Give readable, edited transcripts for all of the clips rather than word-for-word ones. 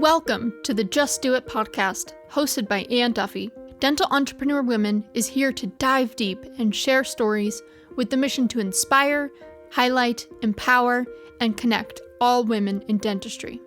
Welcome to the Just Do It podcast, hosted by Anne Duffy. Dental Entrepreneur Women is here to dive deep and share stories with the mission to inspire, highlight, empower, and connect all women in dentistry.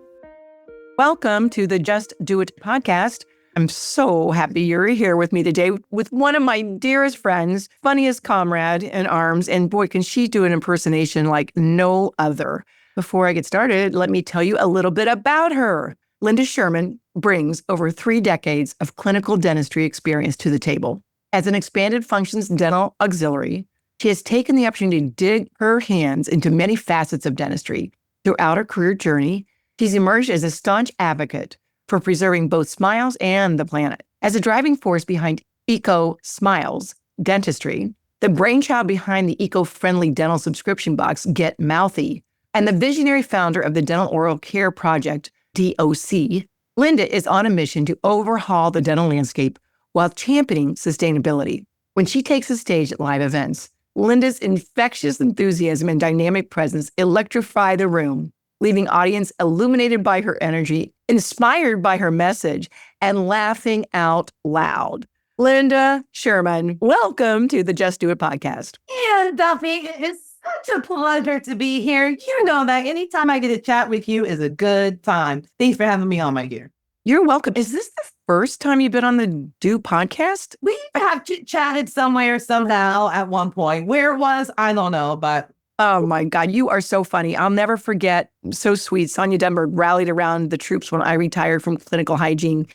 Welcome to the Just Do It podcast. I'm so happy you're here with me today with one of my dearest friends, funniest comrade in arms, and boy, can she do an impersonation like no other. Before I get started, let me tell you a little bit about her. Lynda Sherman brings over 3 decades of clinical dentistry experience to the table. As an expanded functions dental auxiliary, she has taken the opportunity to dig her hands into many facets of dentistry. Throughout her career journey, she's emerged as a staunch advocate for preserving both smiles and the planet. As a driving force behind EcoSmiles Dentistry, the brainchild behind the eco-friendly dental subscription box, Get Mouthy, and the visionary founder of the Dental Oral Care Project, DOC, Lynda is on a mission to overhaul the dental landscape while championing sustainability. When she takes the stage at live events, Lynda's infectious enthusiasm and dynamic presence electrify the room, leaving audience illuminated by her energy, inspired by her message, and laughing out loud. Lynda Sherman, welcome to the Just Do It podcast. Anne Duffy, it's such a pleasure to be here. You know that anytime I get to chat with you is a good time. Thanks for having me on, my dear. You're welcome. Is this the first time you've been on the Do podcast? We have chatted somewhere, somehow, at one point. Where it was, I don't know, but... Oh my God, you are so funny. I'll never forget. So sweet. Sonia Dunberg rallied around the troops when I retired from clinical hygiene.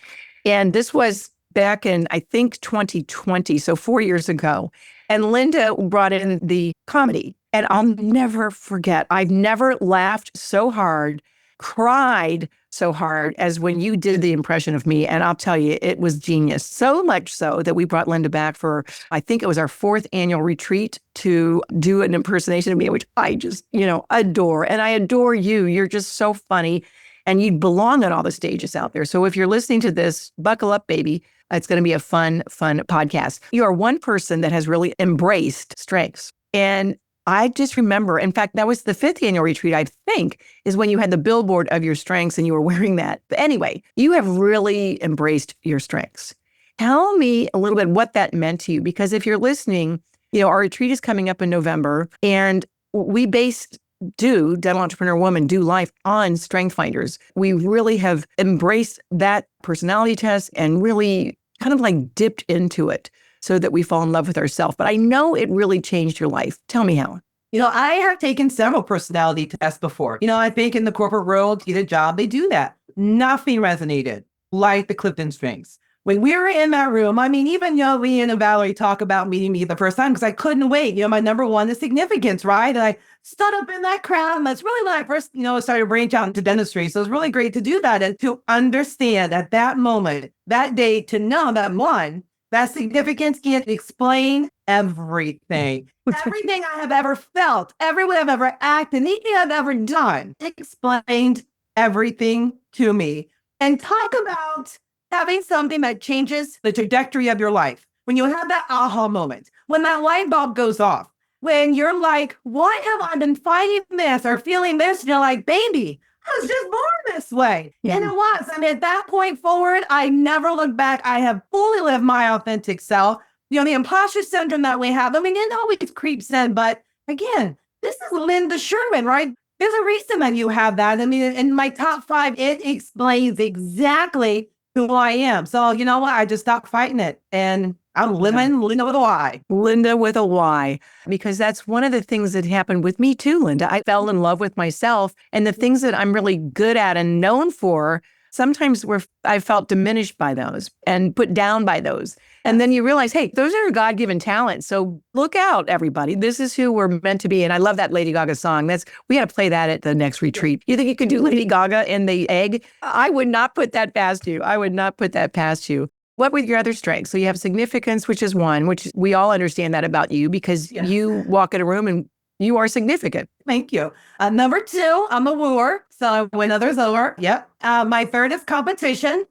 And this was back in, I think, 2020, so 4 years ago. And Lynda brought in the comedy. And I'll never forget, I've never laughed so hard, cried so hard as when you did the impression of me. And I'll tell you, it was genius. So much so that we brought Lynda back for, I think it was our 4th annual retreat to do an impersonation of me, which I just, adore. And I adore you. You're just so funny. And you belong on all the stages out there. So if you're listening to this, buckle up, baby. It's going to be a fun podcast. You are one person that has really embraced strengths. And I just remember, in fact, that was the 5th annual retreat, I think, is when you had the billboard of your strengths and you were wearing that. But anyway, you have really embraced your strengths. Tell me a little bit what that meant to you, because if you're listening, our retreat is coming up in November, and we Dental Entrepreneur Woman, Do Life on Strength Finders. We really have embraced that personality test and really kind of like dipped into it so that we fall in love with ourselves. But I know it really changed your life. Tell me how. I have taken several personality tests before. I think in the corporate world, get a job, they do that. Nothing resonated like the CliftonStrengths. When we were in that room, even Leanne and Valerie talk about meeting me the first time because I couldn't wait. My number one is significance, right? And I stood up in that crowd, and that's really when I first, started to branch out into dentistry. So it's really great to do that and to understand at that moment, that day, to know that significance can explain everything. Everything I have ever felt, everyone I've ever acted, anything I've ever done, explained everything to me. And talk about having something that changes the trajectory of your life. When you have that aha moment, when that light bulb goes off, when you're like, why have I been fighting this or feeling this? And you're like, baby, I was just born this way. Yeah. And it was. At that point forward, I never looked back. I have fully lived my authentic self. The imposter syndrome that we have, it always creeps in. But again, this is Lynda Sherman, right? There's a reason that you have that. In my top 5, it explains exactly who I am. So you know what? I just stopped fighting it. And I'm living Lynda with a Y. Lynda with a Y, because that's one of the things that happened with me too, Lynda. I fell in love with myself, and the things that I'm really good at and known for, sometimes I felt diminished by those and put down by those. And then you realize, hey, those are God-given talents. So look out, everybody. This is who we're meant to be. And I love that Lady Gaga song. We got to play that at the next retreat. You think you could do Lady Gaga in the egg? I would not put that past you. What were your other strengths? So you have significance, which is one, which we all understand that about you because you walk in a room and you are significant. Thank you. Number 2, I'm a wooer. So I win others over. Yep. My 3rd is competition.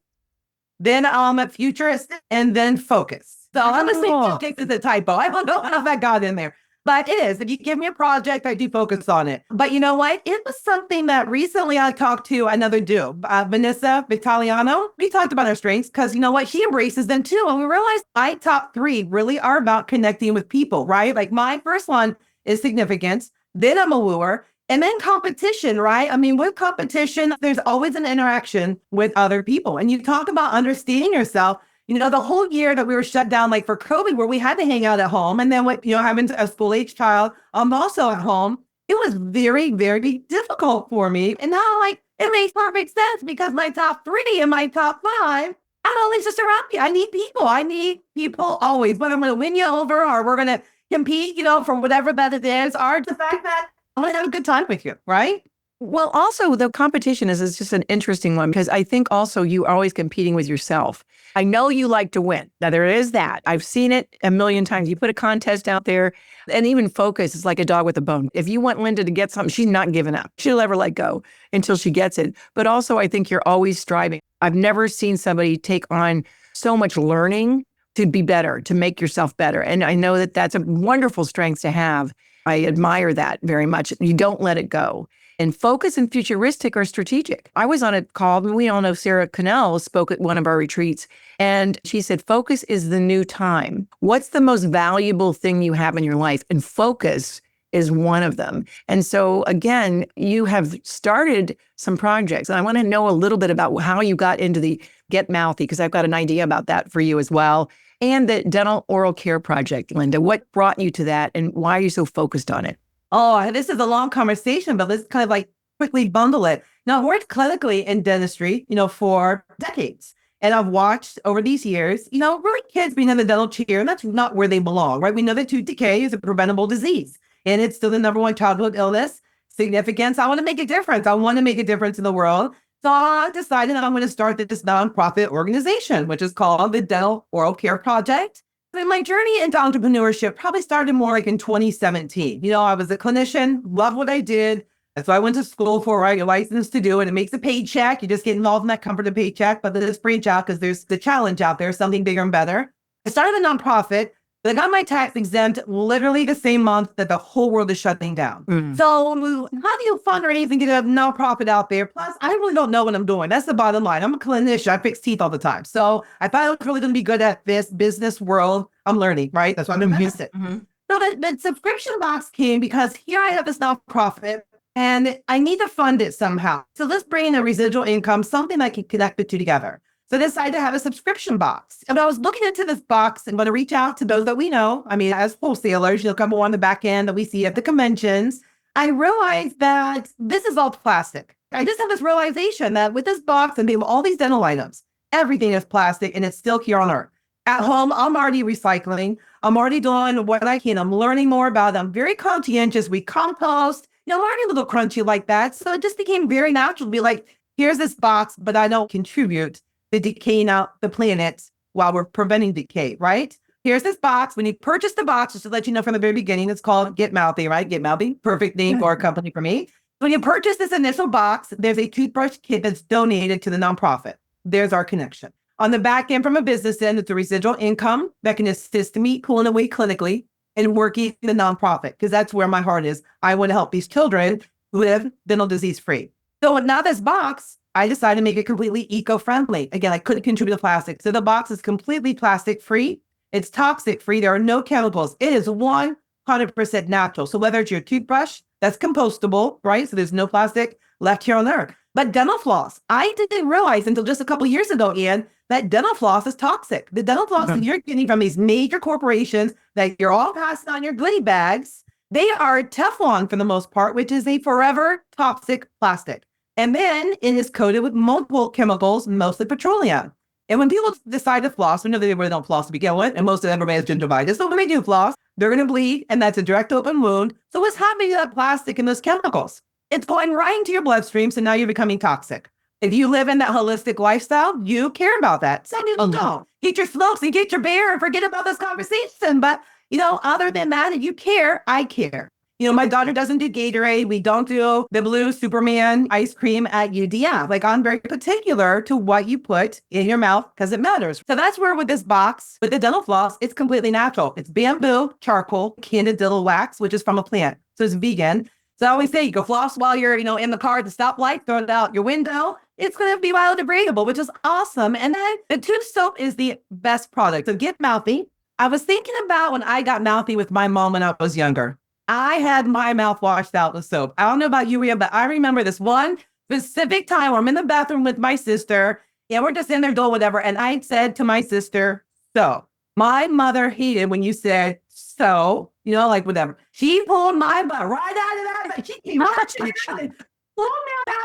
Then I'm a futurist and then focus. So I'm going to say focus is a typo. I don't know how that got in there. But it is. If you give me a project, I do focus on it. But you know what? It was something that recently I talked to another dude, Vanessa Vitaliano. We talked about our strengths because you know what? She embraces them too. And we realized my top three really are about connecting with people, right? Like my first one is significance. Then I'm a wooer. And then competition, right? I mean, with competition, there's always an interaction with other people. And you talk about understanding yourself. You know, the whole year that we were shut down, like for COVID, where we had to hang out at home. And then with, having a school-age child, I'm also at home. It was very, very difficult for me. And now, like, it makes perfect sense because my top three and my top five, I'm always just around me. I need people. I need people always. Whether I'm going to win you over or we're going to compete, from whatever that it is, or the fact that I'm going to have a good time with you, right? Well, also the competition is just an interesting one because I think also you are always competing with yourself. I know you like to win. Now there is that. I've seen it a million times. You put a contest out there and even focus is like a dog with a bone. If you want Lynda to get something, she's not giving up. She'll never let go until she gets it. But also I think you're always striving. I've never seen somebody take on so much learning to be better, to make yourself better. And I know that that's a wonderful strength to have. I admire that very much. You don't let it go. And focus and futuristic are strategic. I was on a call, and we all know Sarah Cannell spoke at one of our retreats, and she said, focus is the new time. What's the most valuable thing you have in your life? And focus is one of them. And so again, you have started some projects, and I want to know a little bit about how you got into the Get Mouthy, because I've got an idea about that for you as well. And the dental oral care project, Lynda. What brought you to that, and why are you so focused on it? Oh, this is a long conversation, but let's kind of like quickly bundle it. Now, I've worked clinically in dentistry, for decades. And I've watched over these years, really kids being in the dental chair, and that's not where they belong, right? We know that tooth decay is a preventable disease, and it's still the number one childhood illness. Significance, I want to make a difference. I want to make a difference in the world. So I decided that I'm going to start this nonprofit organization, which is called the Dental Oral Care Project. And my journey into entrepreneurship probably started more like in 2017. I was a clinician, loved what I did. And so I went to school for a license to do it. It makes a paycheck. You just get involved in that comfort of paycheck, but then let's branch out because there's the challenge out there, something bigger and better. I started a nonprofit, but I got my tax exempt literally the same month that the whole world is shutting down. So how do you fundraise and get a nonprofit out there? Plus, I really don't know what I'm doing. That's the bottom line. I'm a clinician. I fix teeth all the time. So I thought I was really going to be good at this business world. I'm learning, right? That's why I'm invested. So the subscription box came because here I have this nonprofit and I need to fund it somehow. So let's bring in a residual income, something I can connect the two together. So I decided to have a subscription box. And I was looking into this box and going to reach out to those that we know. I mean, as wholesalers, come on the back end that we see at the conventions. I realized that this is all plastic. I just had this realization that with this box and all these dental items, everything is plastic and it's still here on Earth. At home, I'm already recycling. I'm already doing what I can. I'm learning more about it. I'm very conscientious. We compost. I'm already a little crunchy like that. So it just became very natural to be like, here's this box, but I don't contribute the decaying out the planet while we're preventing decay, right? Here's this box. When you purchase the box, just to let you know from the very beginning, it's called Get Mouthy, right? Get Mouthy, perfect name for a company for me. When you purchase this initial box, there's a toothbrush kit that's donated to the nonprofit. There's our connection. On the back end from a business end, it's a residual income that can assist me pulling away clinically and working the nonprofit, because that's where my heart is. I want to help these children live dental disease free. So now this box, I decided to make it completely eco-friendly. Again, I couldn't contribute to plastic. So the box is completely plastic-free. It's toxic-free. There are no chemicals. It is 100% natural. So whether it's your toothbrush, that's compostable, right? So there's no plastic left here on Earth. But dental floss, I didn't realize until just a couple of years ago, Anne, that dental floss is toxic. The dental floss that you're getting from these major corporations that you're all passing on your goodie bags, they are Teflon for the most part, which is a forever toxic plastic. And then it is coated with multiple chemicals, mostly petroleum. And when people decide to floss, we know they really don't floss to begin with, and most of them are gingivitis. So when they do floss, they're going to bleed, and that's a direct open wound. So what's happening to that plastic and those chemicals? It's going right into your bloodstream, so now you're becoming toxic. If you live in that holistic lifestyle, you care about that. Some people don't. Get your slopes and get your bear and forget about this conversation. But, other than that, if you care, I care. My daughter doesn't do Gatorade. We don't do the blue Superman ice cream at UDF. Like, I'm very particular to what you put in your mouth because it matters. So that's where with this box, with the dental floss, it's completely natural. It's bamboo, charcoal, candied dental wax, which is from a plant. So it's vegan. So I always say you go floss while you're, in the car at the stoplight, throw it out your window. It's going to be biodegradable, which is awesome. And then the tooth soap is the best product. So get Mouthy. I was thinking about when I got Mouthy with my mom when I was younger. I had my mouth washed out with soap. I don't know about you, Rhea, but I remember this one specific time where I'm in the bathroom with my sister. Yeah, we're just in there doing whatever. And I said to my sister, so my mother hated when you said, so, like whatever. She pulled my butt right out of that. She came out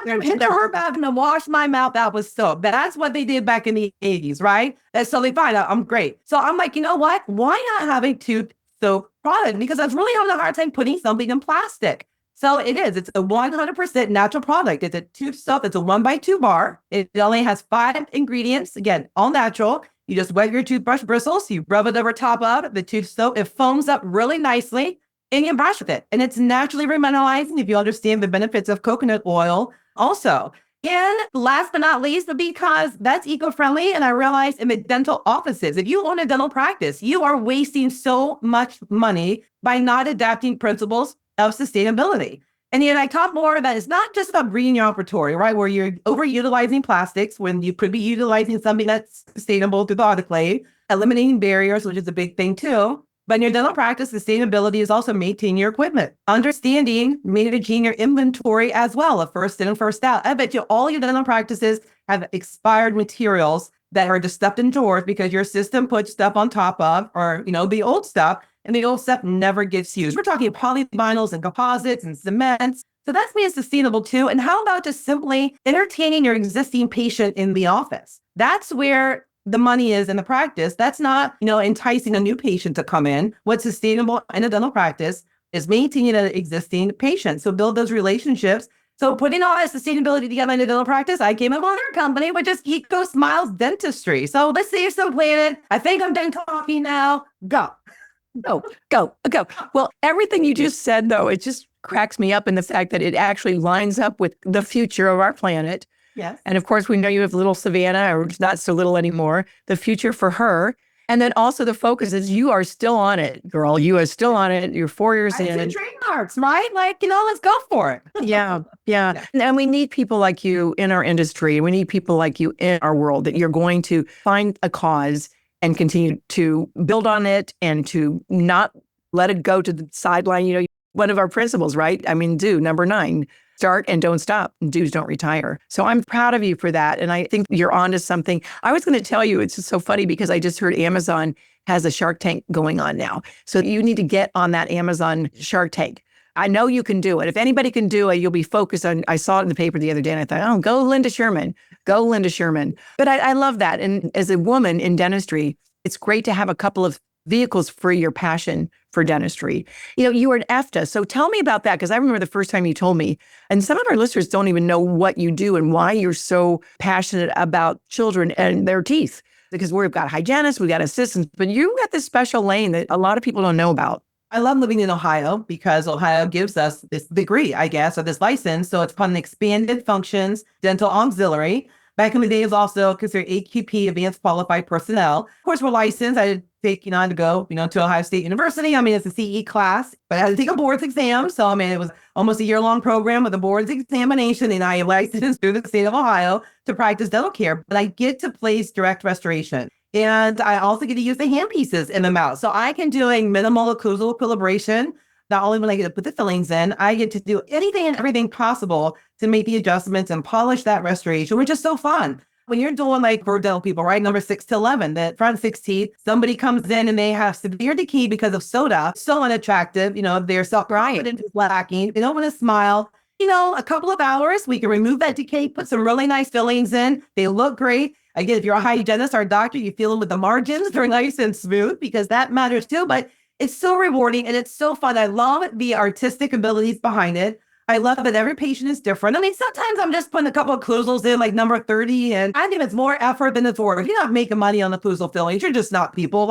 into her bathroom and washed my mouth out with soap. That's what they did back in the 80s, right? That's totally fine. I'm great. So I'm like, you know what? Why not have a tooth soap product? Because I was really having a hard time putting something in plastic. So it is. It's a 100% natural product. It's a tooth soap. It's a 1x2 bar. It only has 5 ingredients. Again, all natural. You just wet your toothbrush bristles. You rub it over top of the tooth soap. It foams up really nicely. And you brush with it. And it's naturally remineralizing if you understand the benefits of coconut oil also. And last but not least, because that's eco-friendly, and I realize in the dental offices, if you own a dental practice, you are wasting so much money by not adapting principles of sustainability. And yet I talk more that it's not just about greening your operatory, right? Where you're overutilizing plastics when you could be utilizing something that's sustainable through the autoclave, eliminating barriers, which is a big thing too. But in your dental practice, sustainability is also maintaining your equipment, understanding, managing your inventory as well, of first in and first out. I bet you all your dental practices have expired materials that are just stuffed in drawers because your system puts stuff on top of, or, the old stuff, and the old stuff never gets used. We're talking polyvinyls and composites and cements. So that's being sustainable too. And how about just simply entertaining your existing patient in the office? That's where the money is in the practice. That's not, enticing a new patient to come in. What's sustainable in a dental practice is maintaining an existing patient. So build those relationships. So putting all that sustainability together in a dental practice, I came up with our company, which is EcoSmiles Dentistry. So let's save some planet. I think I'm done talking now. Go. Go. Well, everything you just said, though, it just cracks me up in the fact that it actually lines up with the future of our planet. Yes. And of course, we know you have little Savannah, or not so little anymore, the future for her. And then also the focus is you are still on it, girl. You are still on it. You're 4 years in. Trademarks, right? Let's go for it. Yeah. And we need people like you in our industry. We need people like you in our world, that you're going to find a cause and continue to build on it and to not let it go to the sideline. One of our principles, right? Do number 9. Start and don't stop. Do's don't retire. So I'm proud of you for that. And I think you're onto something. I was going to tell you, it's just so funny because I just heard Amazon has a Shark Tank going on now. So you need to get on that Amazon Shark Tank. I know you can do it. If anybody can do it, you'll be focused on, I saw it in the paper the other day and I thought, oh, go Lynda Sherman. But I love that. And as a woman in dentistry, it's great to have a couple of vehicles for your passion for dentistry. You were at EFTA. So tell me about that, because I remember the first time you told me, and some of our listeners don't even know what you do and why you're so passionate about children and their teeth. Because we've got hygienists, we've got assistants, but you got this special lane that a lot of people don't know about. I love living in Ohio because Ohio gives us this degree, I guess, or this license. So it's called an expanded functions dental auxiliary. Back in the day, it was also considered AQP, Advanced Qualified Personnel. Of course, we're licensed. I take, I had to go, to Ohio State University. It's a CE class, but I had to take a boards exam. So, it was almost a year-long program with a boards examination, and I am licensed through the state of Ohio to practice dental care. But I get to place direct restoration. And I also get to use the handpieces in the mouth. So I can do a minimal occlusal equilibration. Not only when I get to put the fillings in, I get to do anything and everything possible to make the adjustments and polish that restoration, which is so fun. When you're doing for dental people, right, number 6 to 11, that front 6 teeth, somebody comes in and they have severe decay because of soda, so unattractive, their self-confidence is lacking, they don't want to smile. A couple of hours, we can remove that decay, put some really nice fillings in. They look great. Again, if you're a hygienist or a doctor, you feel them with the margins. They're nice and smooth because that matters too. But it's so rewarding and it's so fun. I love the artistic abilities behind it. I love that every patient is different. Sometimes I'm just putting a couple of occlusals in, like number 30, and I think it's more effort than it's worth. If you're not making money on the occlusal fillings, you're just not people.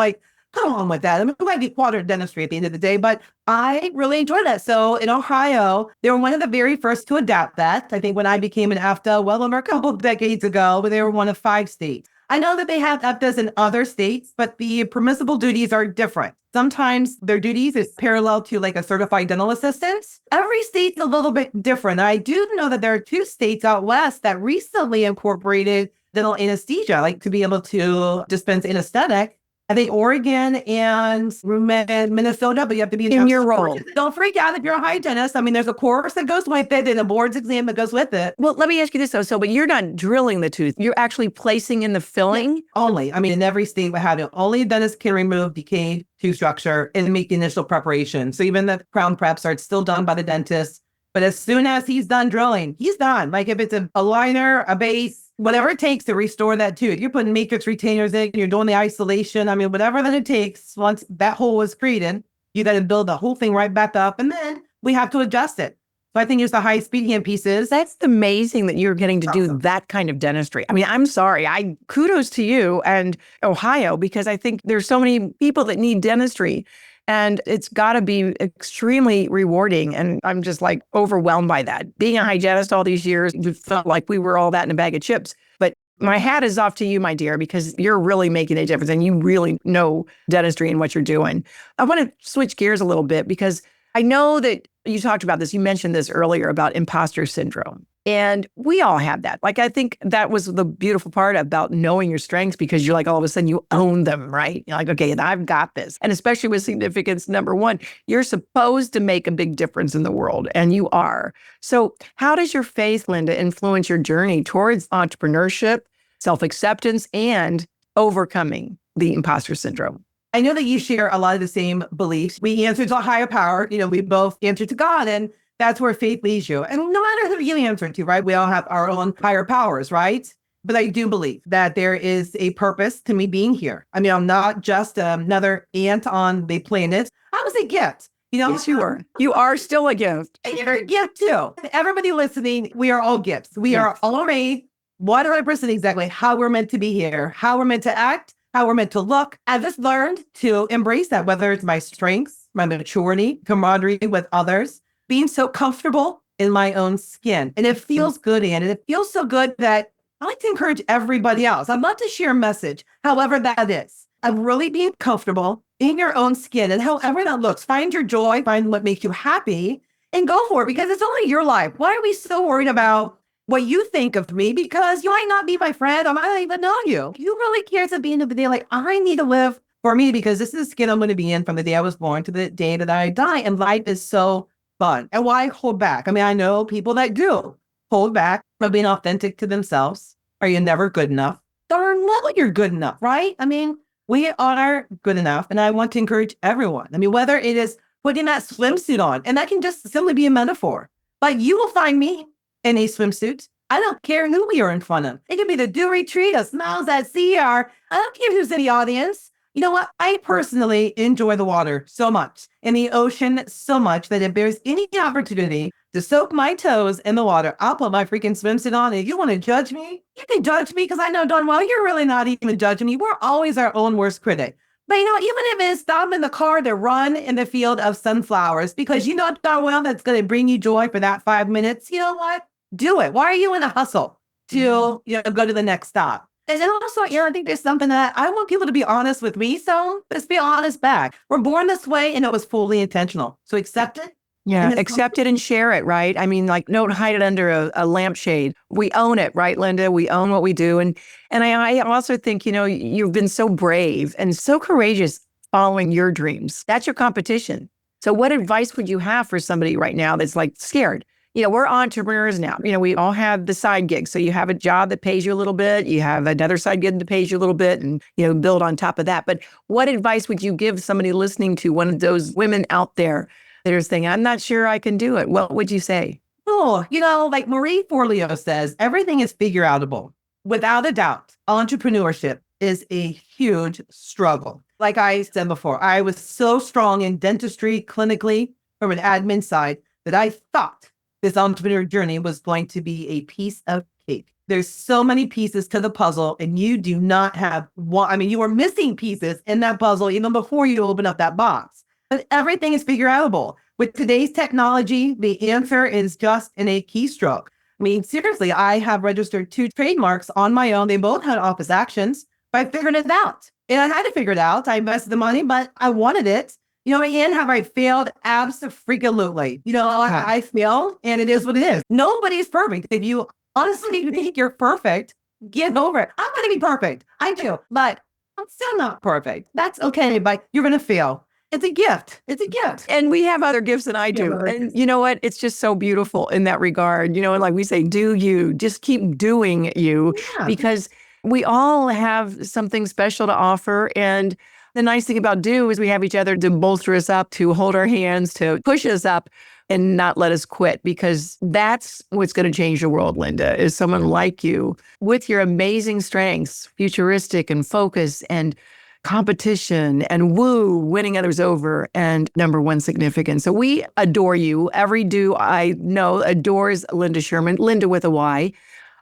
come on with that. I mean, we might be quadrant dentistry at the end of the day, but I really enjoyed that. So in Ohio, they were one of the very first to adopt that. I think when I became an AFTA well over a couple of decades ago, but they were one of 5 states. I know that they have AFTAs in other states, but the permissible duties are different. Sometimes their duties is parallel to like a certified dental assistant. Every state's a little bit different. I do know that there are 2 states out west that recently incorporated dental anesthesia, like to be able to dispense anesthetic. I think Oregon and Minnesota, but you have to be in your role. Don't freak out if you're a hygienist. I mean, there's a course that goes with it and a board's exam that goes with it. Well, let me ask you this though. So, but you're not drilling the tooth. You're actually placing in the filling? Only. I mean, in every state we have it. Only a dentist can remove decayed tooth structure and make the initial preparation. So even the crown preps are still done by the dentist. But as soon as he's done drilling, he's done. Like if it's a liner, a base, whatever it takes to restore that tooth. You're putting matrix retainers in, you're doing the isolation. I mean, whatever that it takes, once that hole is created, you got to build the whole thing right back up. And then we have to adjust it. So I think it's the high speed hand pieces. That's amazing that you're getting to do that kind of dentistry. I mean, I'm sorry. Kudos to you and Ohio, because I think there's so many people that need dentistry. And it's got to be extremely rewarding. And I'm just like overwhelmed by that. Being a hygienist all these years, we felt like we were all that in a bag of chips. But my hat is off to you, my dear, because you're really making a difference and you really know dentistry and what you're doing. I want to switch gears a little bit because I know that you talked about this. You mentioned this earlier about imposter syndrome. And we all have that. Like, I think that was the beautiful part about knowing your strengths, because you're like, all of a sudden you own them, right? You're like, okay, I've got this. And especially with significance number 1, you're supposed to make a big difference in the world, and you are. So how does your faith, Lynda, influence your journey towards entrepreneurship, self-acceptance, and overcoming the imposter syndrome? I know that you share a lot of the same beliefs. We answer to a higher power. You know, we both answer to God, and that's where faith leads you. And no matter who you answer to, right? We all have our own higher powers, right? But I do believe that there is a purpose to me being here. I mean, I'm not just another ant on the planet. I was a gift. You know, yes, you are. You are still a gift. And you're a gift too. Everybody listening, we are all gifts. We are all made 100% exactly how we're meant to be here, how we're meant to act, how we're meant to look. I've just learned to embrace that, whether it's my strengths, my maturity, camaraderie with others, being so comfortable in my own skin. And it feels good, Anne. And it feels so good that I like to encourage everybody else. I'd love to share a message, however that is, of really being comfortable in your own skin. And however that looks, find your joy, find what makes you happy, and go for it, because it's only your life. Why are we so worried about what you think of me? Because you might not be my friend. I might not even know you. You really cares at the end of the day, like, I need to live for me, because this is the skin I'm going to be in from the day I was born to the day that I die. And life is so fun. And why hold back? I mean, I know people that do hold back from being authentic to themselves. Are you never good enough? Darn well, you're good enough, right? I mean, we are good enough. And I want to encourage everyone. I mean, whether it is putting that swimsuit on, and that can just simply be a metaphor, but you will find me in a swimsuit. I don't care who we are in front of. It could be the Do Retreat, a Smiles at Sea, or I don't care who's in the audience. You know what? I personally enjoy the water so much and the ocean so much that if there's any opportunity to soak my toes in the water, I'll put my freaking swimsuit on. And if you want to judge me, you can judge me, because I know darn well you're really not even judging me. We're always our own worst critic. But you know, even if it's stop in the car to run in the field of sunflowers, because you know darn well that's going to bring you joy for that 5 minutes, you know what? Do it. Why are you in a hustle to go to the next stop? And then also, I think there's something that I want people to be honest with me. So let's be honest back. We're born this way, and it was fully intentional. So accept it. Yeah, accept it and share it, right? I mean, like, don't hide it under a lampshade. We own it, right, Lynda? We own what we do. And I also think, you've been so brave and so courageous following your dreams. That's your competition. So what advice would you have for somebody right now that's like scared? We're entrepreneurs now. We all have the side gigs. So you have a job that pays you a little bit. You have another side gig that pays you a little bit, and, build on top of that. But what advice would you give somebody listening to one of those women out there that are saying, I'm not sure I can do it? What would you say? Oh, like Marie Forleo says, everything is figure outable. Without a doubt, entrepreneurship is a huge struggle. Like I said before, I was so strong in dentistry clinically from an admin side that I thought this entrepreneur journey was going to be a piece of cake. There's so many pieces to the puzzle, and you do not have one. I mean, you are missing pieces in that puzzle even before you open up that box. But everything is figure outable. With today's technology, the answer is just in a keystroke. I mean, seriously, I have registered 2 trademarks on my own. They both had office actions, but I figured it out. And I had to figure it out. I invested the money, but I wanted it. And have I failed? Absolutely. I failed, and it is what it is. Nobody's perfect. If you honestly think you're perfect, get over it. I'm going to be perfect. I do, but I'm still not perfect. That's okay, but you're going to fail. It's a gift. It's a gift. And we have other gifts than I do. And you know what? It's just so beautiful in that regard. And like we say, do you. Just keep doing you, because we all have something special to offer. And the nice thing about do is we have each other to bolster us up, to hold our hands, to push us up and not let us quit, because that's what's going to change the world, Lynda, is someone like you with your amazing strengths, futuristic and focus and competition and winning others over, and number one, significance. So we adore you. Every do I know adores Lynda Sherman, Lynda with a Y.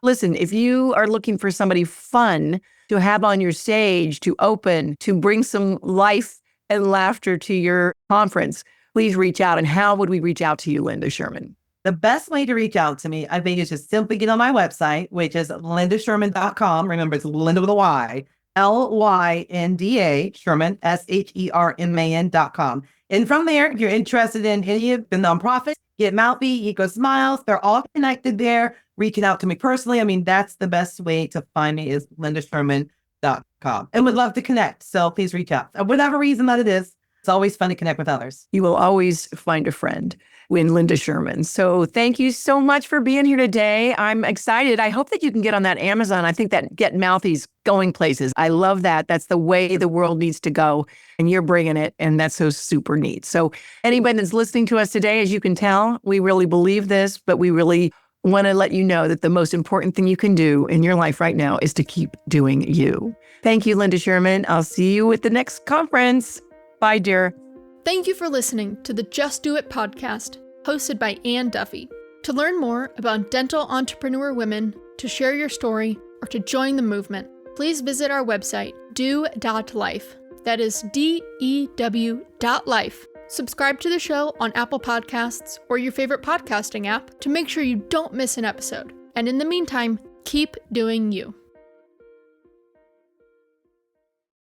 Listen, if you are looking for somebody fun to have on your stage, to open, to bring some life and laughter to your conference, please reach out. And how would we reach out to you, Lynda Sherman? The best way to reach out to me, I think, is just simply get on my website, which is lyndasherman.com. Remember, it's Lynda with a Y, Lynda Sherman, SHERMAN.com. And from there, if you're interested in any of the nonprofits, get Mouthy, EcoSmiles, they're all connected there. Reaching out to me personally. I mean, that's the best way to find me, is lyndasherman.com. And would love to connect. So please reach out. For whatever reason that it is, it's always fun to connect with others. You will always find a friend in Lynda Sherman. So thank you so much for being here today. I'm excited. I hope that you can get on that Amazon. I think that Get Mouthy's going places. I love that. That's the way the world needs to go. And you're bringing it. And that's so super neat. So anybody that's listening to us today, as you can tell, we really believe this, but we really want to let you know that the most important thing you can do in your life right now is to keep doing you. Thank you, Lynda Sherman. I'll see you at the next conference. Bye, dear. Thank you for listening to the Just Do It podcast, hosted by Anne Duffy. To learn more about dental entrepreneur women, to share your story, or to join the movement, please visit our website, do.life. That is DEW.life. Subscribe to the show on Apple Podcasts or your favorite podcasting app to make sure you don't miss an episode. And in the meantime, keep doing you.